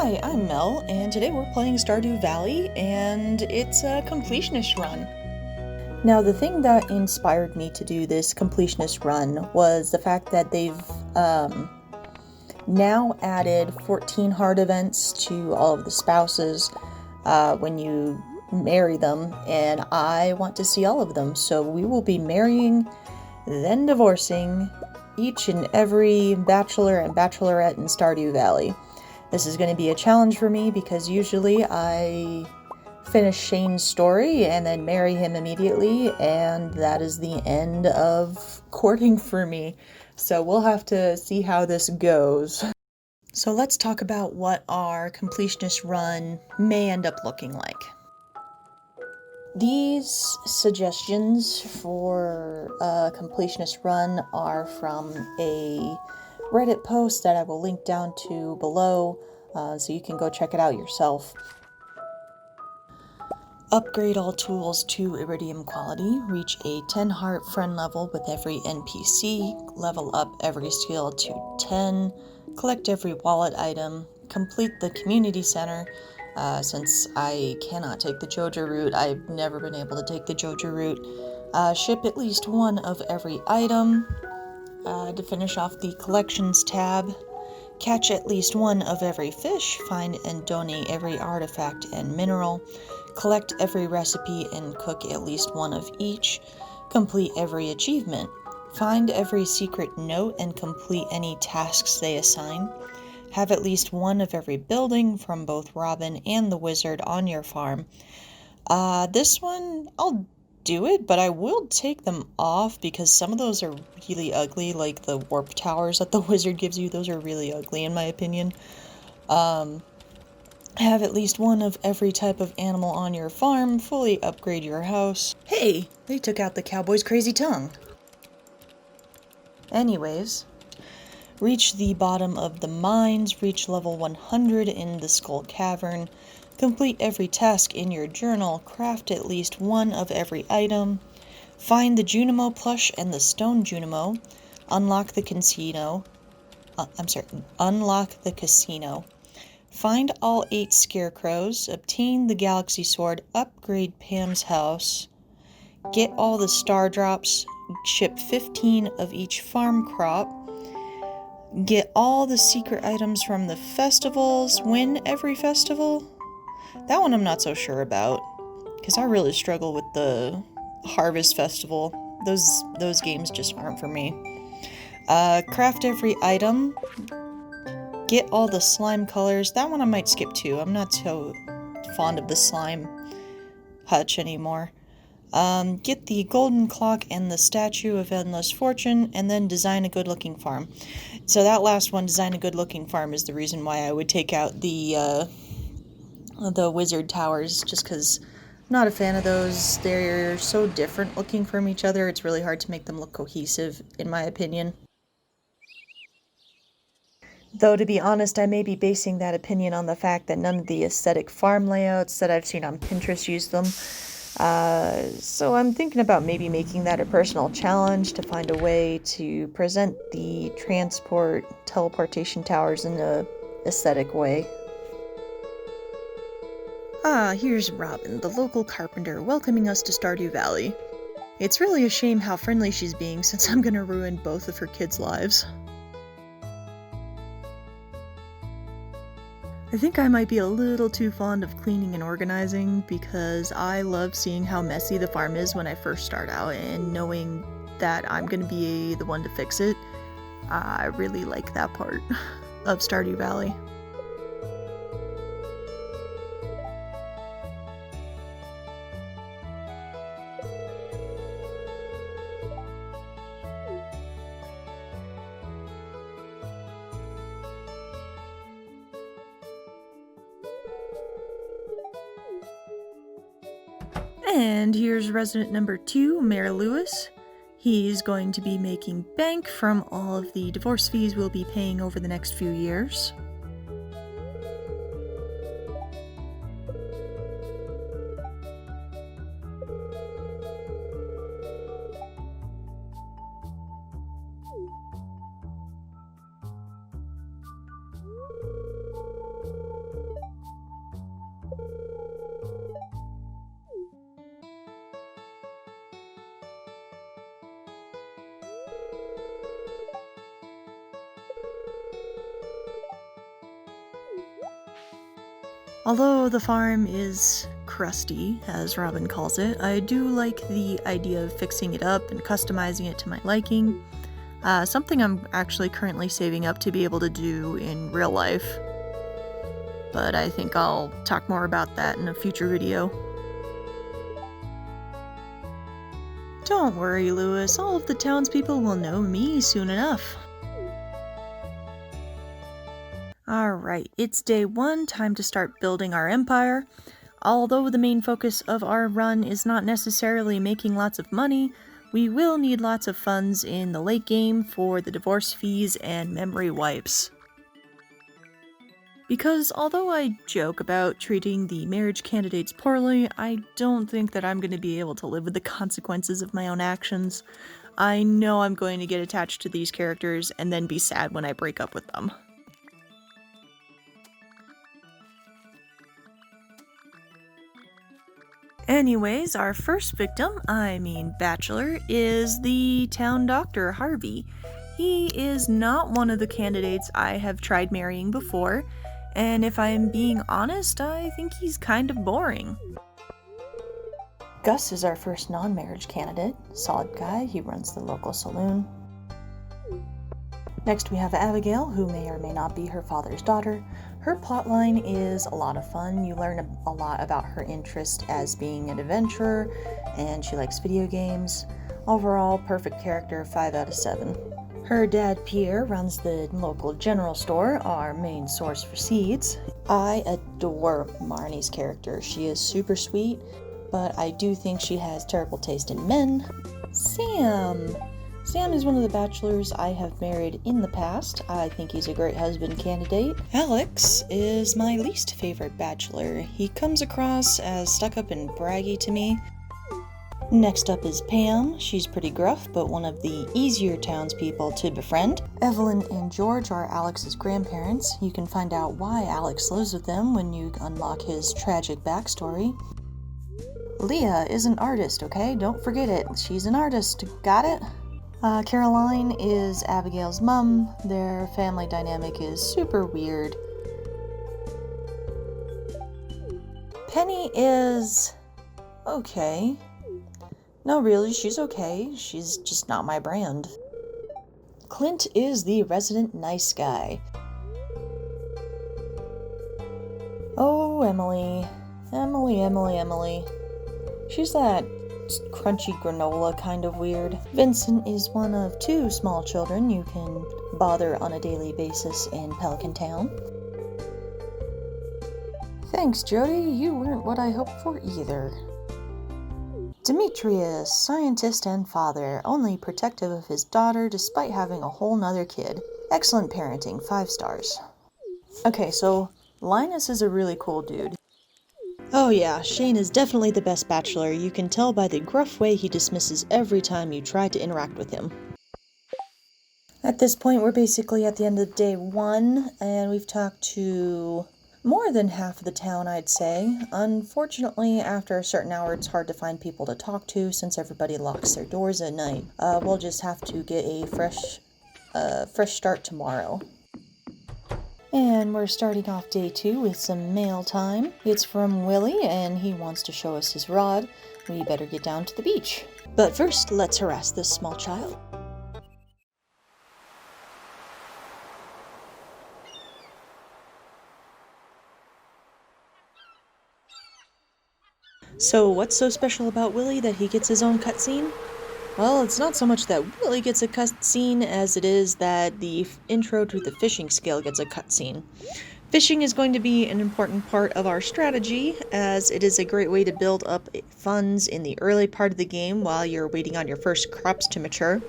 Hi, I'm Mel, and today we're playing Stardew Valley, and it's a completionist run. Now, the thing that inspired me to do this completionist run was the fact that they've now added 14 heart events to all of the spouses when you marry them, and I want to see all of them, so we will be marrying, then divorcing each and every bachelor and bachelorette in Stardew Valley. This is going to be a challenge for me because usually I finish Shane's story and then marry him immediately, and that is the end of courting for me. So we'll have to see how this goes. So let's talk about what our completionist run may end up looking like. These suggestions for a completionist run are from a Reddit post that I will link down to below, so you can go check it out yourself. Upgrade all tools to Iridium quality, reach a 10 heart friend level with every NPC, level up every skill to 10, collect every wallet item, complete the community center. Since I cannot take the Joja route, I've never been able to take the Joja route. Ship at least one of every item. To finish off the collections tab, catch at least one of every fish, find and donate every artifact and mineral, collect every recipe and cook at least one of each, complete every achievement, find every secret note and complete any tasks they assign, have at least one of every building from both Robin and the wizard on your farm. This one, I'll do it, but I will take them off because some of those are really ugly, like the warp towers that the wizard gives you. Those are really ugly in my opinion. Have at least one of every type of animal on your farm, fully upgrade your house. Hey, they took out the cowboy's crazy tongue. Anyways, reach the bottom of the mines, reach level 100 in the Skull Cavern, complete every task in your journal, craft at least one of every item, find the Junimo plush and the stone Junimo, unlock the casino, find all 8 scarecrows, obtain the galaxy sword, upgrade Pam's house, get all the star drops, ship 15 of each farm crop, get all the secret items from the festivals, win every festival. That one I'm not so sure about, because I really struggle with the Harvest Festival. Those games just aren't for me. Craft every item. Get all the slime colors. That one I might skip too. I'm not so fond of the slime hutch anymore. Get the golden clock and the statue of endless fortune, and then design a good-looking farm. So that last one, design a good-looking farm, is the reason why I would take out the wizard towers, just because I'm not a fan of those. They're so different looking from each other, it's really hard to make them look cohesive, in my opinion. Though, to be honest, I may be basing that opinion on the fact that none of the aesthetic farm layouts that I've seen on Pinterest use them. So I'm thinking about maybe making that a personal challenge to find a way to present the teleportation towers in a aesthetic way. Ah, here's Robin, the local carpenter, welcoming us to Stardew Valley. It's really a shame how friendly she's being, since I'm gonna ruin both of her kids' lives. I think I might be a little too fond of cleaning and organizing, because I love seeing how messy the farm is when I first start out, and knowing that I'm gonna be the one to fix it. I really like that part of Stardew Valley. And here's resident number 2, Mayor Lewis. He's going to be making bank from all of the divorce fees we'll be paying over the next few years. Although the farm is crusty, as Robin calls it, I do like the idea of fixing it up and customizing it to my liking. Something I'm actually currently saving up to be able to do in real life. But I think I'll talk more about that in a future video. Don't worry, Lewis, all of the townspeople will know me soon enough. Alright, it's day 1, time to start building our empire. Although the main focus of our run is not necessarily making lots of money, we will need lots of funds in the late game for the divorce fees and memory wipes. Because although I joke about treating the marriage candidates poorly, I don't think that I'm going to be able to live with the consequences of my own actions. I know I'm going to get attached to these characters and then be sad when I break up with them. Anyways, our first victim, bachelor, is the town doctor, Harvey. He is not one of the candidates I have tried marrying before, and if I'm being honest, I think he's kind of boring. Gus is our first non-marriage candidate. Solid guy, he runs the local saloon. Next we have Abigail, who may or may not be her father's daughter. Her plotline is a lot of fun. You learn a lot about her interest as being an adventurer, and she likes video games. Overall, perfect character, 5 out of 7. Her dad, Pierre, runs the local general store, our main source for seeds. I adore Marnie's character. She is super sweet, but I do think she has terrible taste in men. Sam! Sam is one of the bachelors I have married in the past. I think he's a great husband candidate. Alex is my least favorite bachelor. He comes across as stuck-up and braggy to me. Next up is Pam. She's pretty gruff, but one of the easier townspeople to befriend. Evelyn and George are Alex's grandparents. You can find out why Alex lives with them when you unlock his tragic backstory. Leah is an artist, okay? Don't forget it. She's an artist. Got it? Caroline is Abigail's mom. Their family dynamic is super weird. Penny is okay. No, really, she's okay. She's just not my brand. Clint is the resident nice guy. Oh, Emily. Emily. She's that crunchy granola kind of weird. Vincent is one of 2 small children you can bother on a daily basis in Pelican Town. Thanks, Jody. You weren't what I hoped for either. Demetrius, scientist and father, only protective of his daughter despite having a whole nother kid. Excellent parenting, 5 stars. Okay, so Linus is a really cool dude. Oh yeah, Shane is definitely the best bachelor. You can tell by the gruff way he dismisses every time you try to interact with him. At this point, we're basically at the end of day 1, and we've talked to more than half of the town, I'd say. Unfortunately, after a certain hour, it's hard to find people to talk to since everybody locks their doors at night. We'll just have to get a fresh start tomorrow. And we're starting off day 2 with some mail time. It's from Willie, and he wants to show us his rod. We better get down to the beach. But first, let's harass this small child. So what's so special about Willie that he gets his own cutscene? Well, it's not so much that Willie gets a cutscene as it is that the intro to the fishing skill gets a cutscene. Fishing is going to be an important part of our strategy, as it is a great way to build up funds in the early part of the game while you're waiting on your first crops to mature.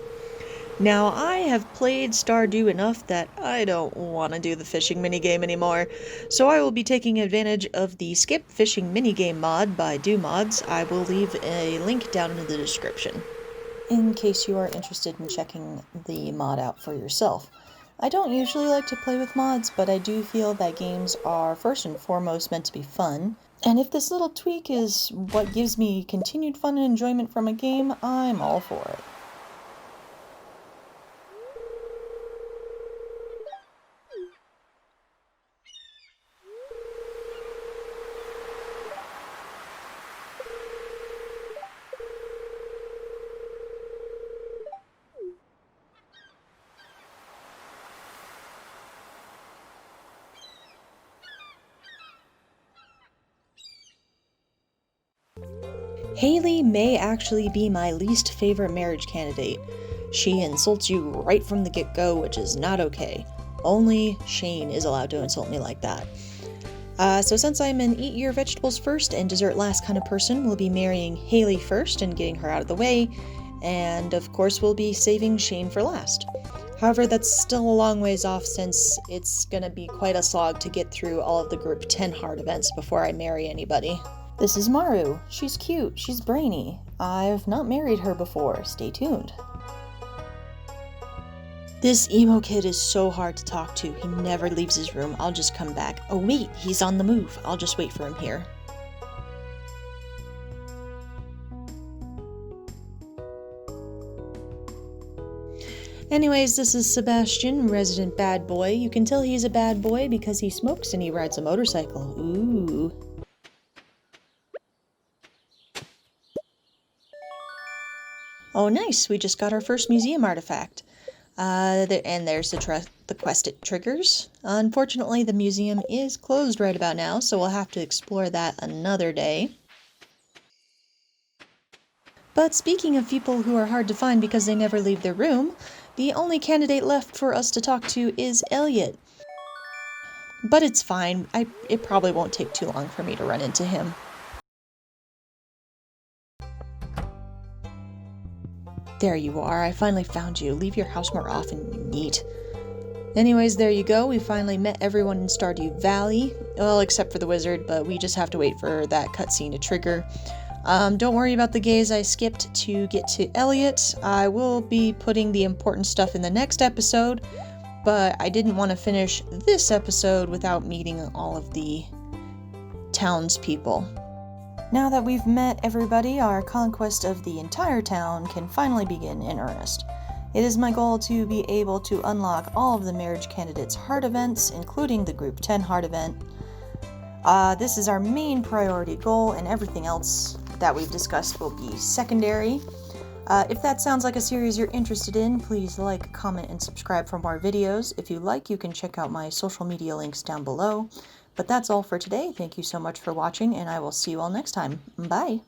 Now, I have played Stardew enough that I don't want to do the fishing minigame anymore, so I will be taking advantage of the Skip Fishing minigame mod by DoMods. I will leave a link down in the description, in case you are interested in checking the mod out for yourself. I don't usually like to play with mods, but I do feel that games are first and foremost meant to be fun, and if this little tweak is what gives me continued fun and enjoyment from a game, I'm all for it. Haley may actually be my least favorite marriage candidate. She insults you right from the get-go, which is not okay. Only Shane is allowed to insult me like that. So since I'm an eat your vegetables first and dessert last kind of person, we'll be marrying Haley first and getting her out of the way, and of course we'll be saving Shane for last. However, that's still a long ways off since it's gonna be quite a slog to get through all of the group 10 hard events before I marry anybody. This is Maru. She's cute, she's brainy. I've not married her before, stay tuned. This emo kid is so hard to talk to. He never leaves his room. I'll just come back. Oh wait, he's on the move. I'll just wait for him here. Anyways, this is Sebastian, resident bad boy. You can tell he's a bad boy because he smokes and he rides a motorcycle. Ooh. Oh nice, we just got our first museum artifact. And there's the quest it triggers. Unfortunately, the museum is closed right about now, so we'll have to explore that another day. But speaking of people who are hard to find because they never leave their room, the only candidate left for us to talk to is Elliot. But it's fine, it probably won't take too long for me to run into him. There you are, I finally found you. Leave your house more often, you neat. Anyways, there you go. We finally met everyone in Stardew Valley. Well, except for the wizard, but we just have to wait for that cutscene to trigger. Don't worry about the gaze I skipped to get to Elliot. I will be putting the important stuff in the next episode, but I didn't want to finish this episode without meeting all of the townspeople. Now that we've met everybody, our conquest of the entire town can finally begin in earnest. It is my goal to be able to unlock all of the marriage candidates' heart events, including the Group 10 heart event. This is our main priority goal, and everything else that we've discussed will be secondary. If that sounds like a series you're interested in, please like, comment, and subscribe for more videos. If you like, you can check out my social media links down below. But that's all for today. Thank you so much for watching, and I will see you all next time. Bye!